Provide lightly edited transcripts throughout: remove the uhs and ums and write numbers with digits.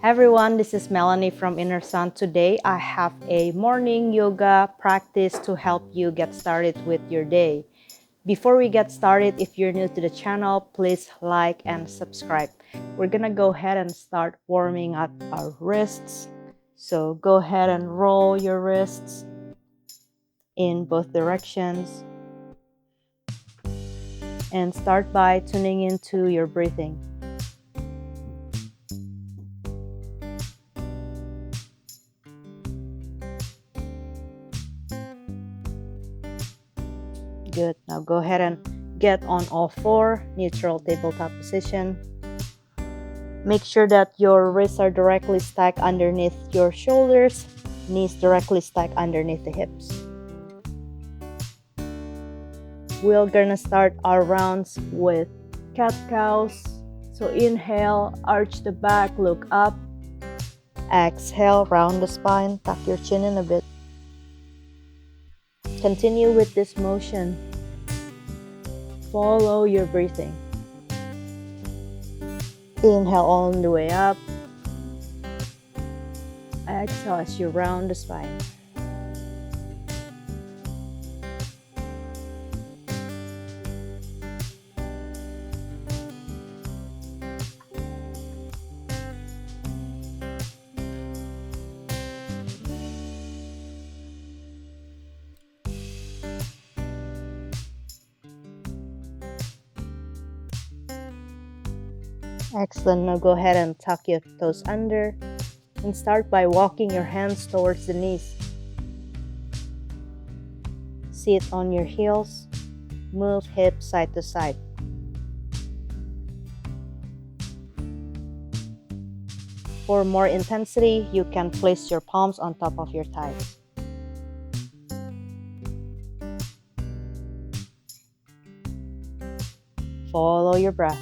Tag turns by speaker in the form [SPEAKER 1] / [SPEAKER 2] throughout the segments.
[SPEAKER 1] Hi everyone, this is Melanie from Inner Sun. Today I have a morning yoga practice to help you get started with your day. Before we get started, if you're new to the channel, please like and subscribe. We're gonna go ahead and start warming up our wrists. So go ahead and roll your wrists in both directions and start by tuning into your breathing. Good. Now go ahead and get on all four, neutral tabletop position. Make sure that your wrists are directly stacked underneath your shoulders, knees directly stacked underneath the hips. We're gonna start our rounds with cat-cows. So inhale, arch the back, look up. Exhale, round the spine, tuck your chin in a bit. Continue with this motion. Follow your breathing. Inhale all the way up. Exhale as you round the spine. Excellent. Now go ahead and tuck your toes under and start by walking your hands towards the knees. Sit on your heels. Move hips side to side. For more intensity, you can place your palms on top of your thighs. Follow your breath.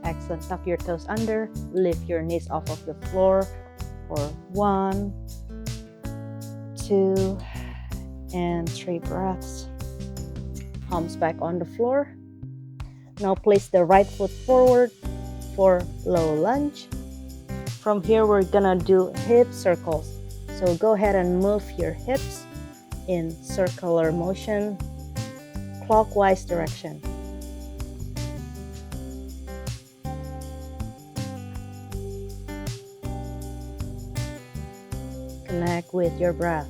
[SPEAKER 1] Excellent. Tuck your toes under. Lift your knees off of the floor for 1, 2, and 3 breaths. Palms back on the floor. Now place the right foot forward for low lunge. From here, we're gonna do hip circles. So go ahead and move your hips in circular motion, clockwise direction. Connect with your breath.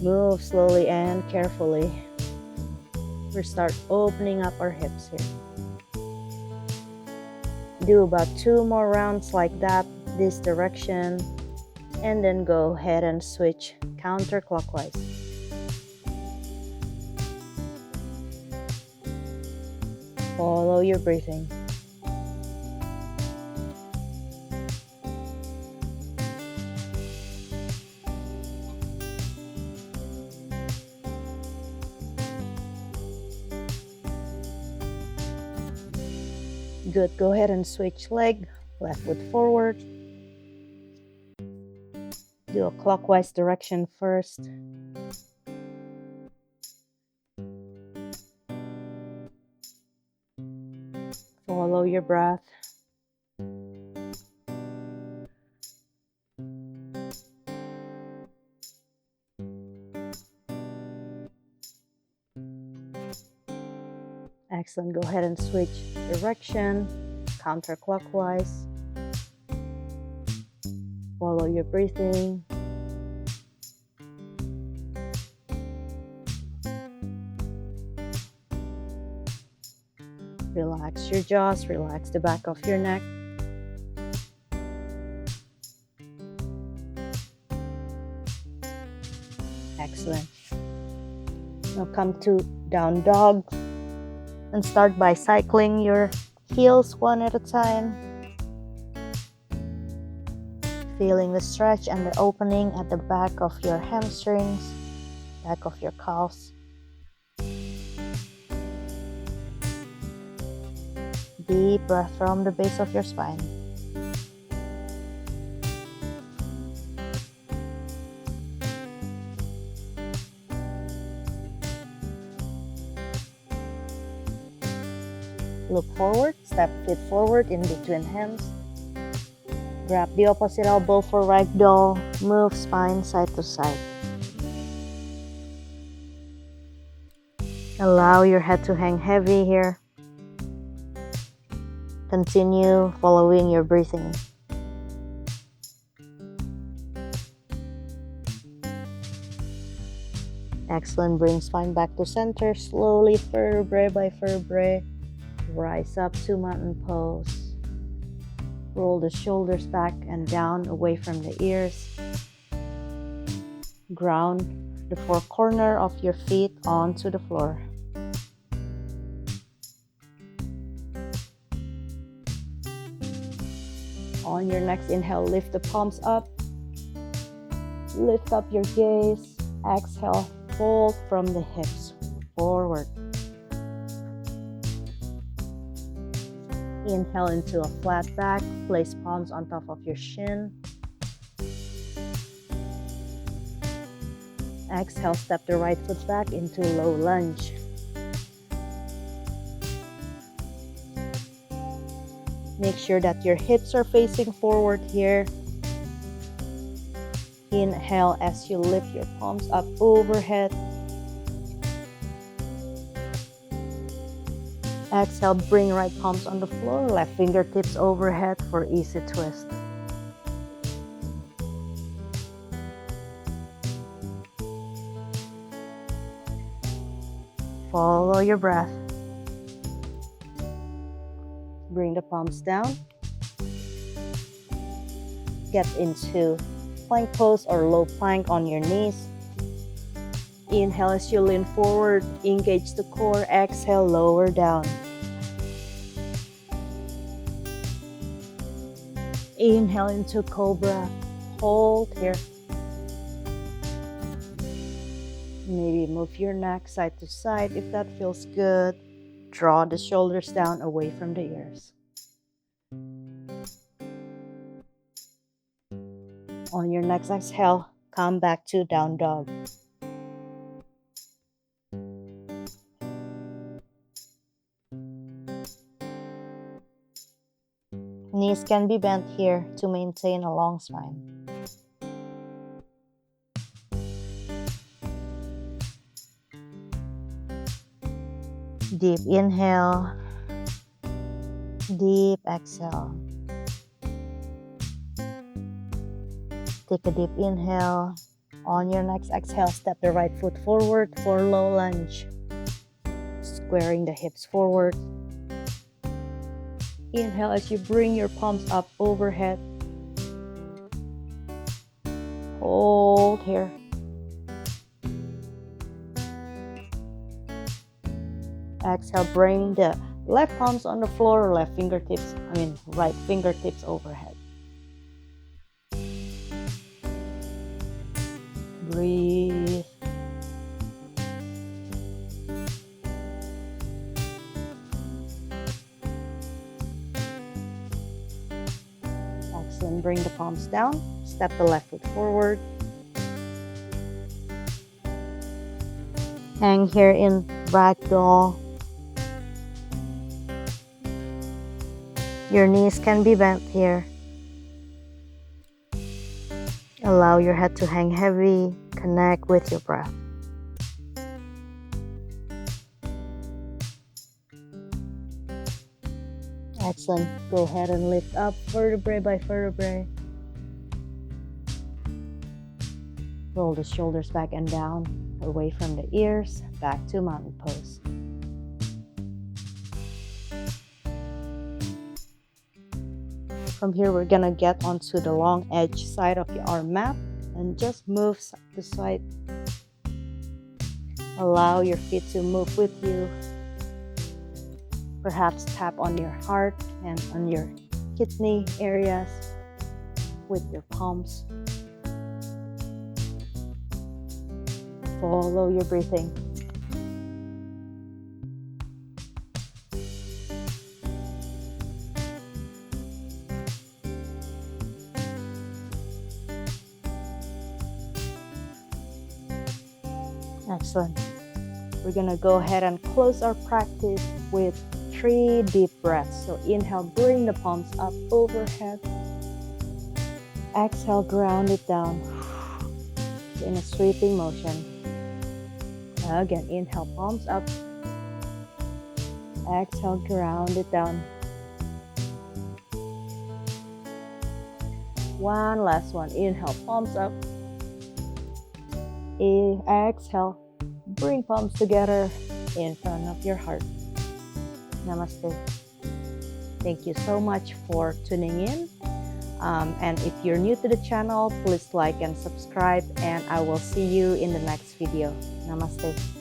[SPEAKER 1] Move slowly and carefully. We start opening up our hips here. Do about 2 more rounds like that, this direction, and then go ahead and switch counterclockwise. Follow your breathing. Good. Go ahead and switch leg, left foot forward. Do a clockwise direction first. Follow your breath. Excellent. Go ahead and switch direction, counterclockwise. Follow your breathing. Relax your jaws, relax the back of your neck. Excellent. Now come to down dog and start by cycling your heels one at a time. Feeling the stretch and the opening at the back of your hamstrings, back of your calves. Deep breath from the base of your spine. Look forward, step feet forward in between hands. Grab the opposite elbow for ragdoll. Move spine side to side. Allow your head to hang heavy here. Continue following your breathing. Excellent. Bring spine back to center. Slowly, vertebrae by vertebrae. Rise up to mountain pose. Roll the shoulders back and down away from the ears. Ground the four corners of your feet onto the floor. On your next inhale, lift the palms up. Lift up your gaze. Exhale, fold from the hips forward. Inhale into a flat back. Place palms on top of your shin. Exhale, step the right foot back into low lunge. Make sure that your hips are facing forward here. Inhale as you lift your palms up overhead. Exhale, bring right palms on the floor, left fingertips overhead for easy twist. Follow your breath. Bring the palms down. Get into plank pose or low plank on your knees. Inhale as you lean forward, engage the core. Exhale, lower down. Inhale into cobra. Hold here. Maybe move your neck side to side if that feels good. Draw the shoulders down away from the ears. On your next exhale, come back to down dog. Knees can be bent here to maintain a long spine. Deep inhale, deep exhale. Take a deep inhale. On your next exhale, step the right foot forward for low lunge. Squaring the hips forward. Inhale as you bring your palms up overhead. Hold here. Exhale, bring the left palms on the floor, right fingertips overhead. Breathe. Excellent. Bring the palms down. Step the left foot forward. Hang here in ragdoll. Your knees can be bent here. Allow your head to hang heavy. Connect with your breath. Excellent. Go ahead and lift up vertebrae by vertebrae. Roll the shoulders back and down, away from the ears, back to mountain pose. From here, we're gonna get onto the long edge side of our mat and just move side to side. Allow your feet to move with you. Perhaps tap on your heart and on your kidney areas with your palms. Follow your breathing. Excellent. We're gonna go ahead and close our practice with 3 deep breaths. So inhale, bring the palms up overhead. Exhale, ground it down in a sweeping motion. Again, inhale, palms up. Exhale, ground it down. One last one. Inhale, palms up. Exhale, bring palms together in front of your heart. Namaste. Thank you so much for tuning in. And if you're new to the channel, please like and subscribe, and I will see you in the next video. Namaste.